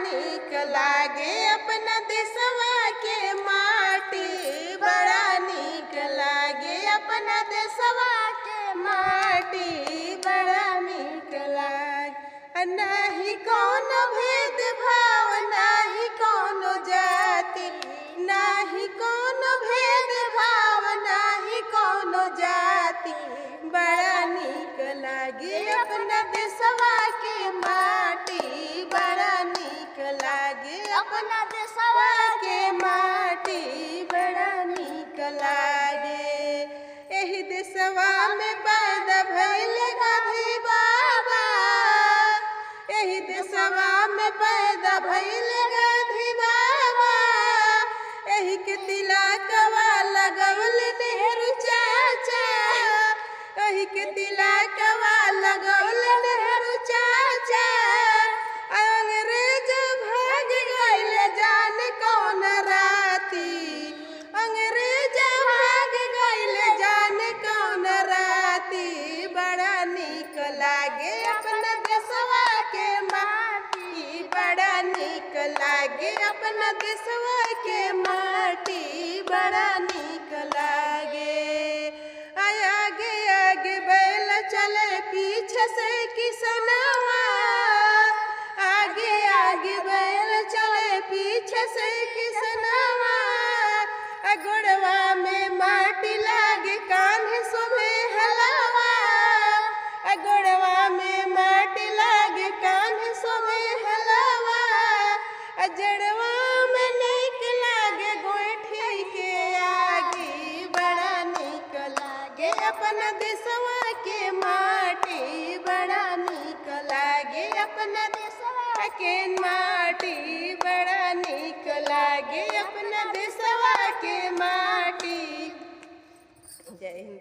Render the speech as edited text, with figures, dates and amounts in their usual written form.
नीक लागे अपना देशवा के माटी, बड़ा नीक लागे अपना देशवा के माटी, बड़ा नीक लागे। नाही कोनो भेद भाव, नाही कोनो जाति, नाही कोनो भेद भाव, नाही कोनो जाति, बड़ा नीक लागे अपना देशवा के माटी, बड़ा नीक लागे अपना देशवा के माटी, बड़ा नीक लागे। एही देशवा में पैदा भइल गांधी बाबा, एही देशवा में पैदा भइल गांधी बाबा, एही के तिलकवा लगवल नेहरू चाचा, एही के तिलकवा लगवल नेहरू चाचा। अंग्रेज भाग गइल जान कौन राती, अंग्रेज भाग गइल जान कौन राती, बड़ा नीक लागे अपना देशवा के माटी, बड़ा नीक लागे अपना देशवा के माटी, बड़ा नीक लागे। आगे आगे बैल चले पीछे से किसनवा, आगे आगे बैल चले पीछे से किसनवा। गोड़वा में माटी लागे कान्हे सुबे हलवा, गोड़वा में माटी लागे कान्हे सुबे हलवा। जड़वा में नीक लागे गोइठी के आगे, बड़ा नीक लागे अपना देशवा के माटी, बड़ा नीक लागे अपना देशवा के माटी, बड़ा नीक लागे अपना देशवा के माटी। जय हिंद।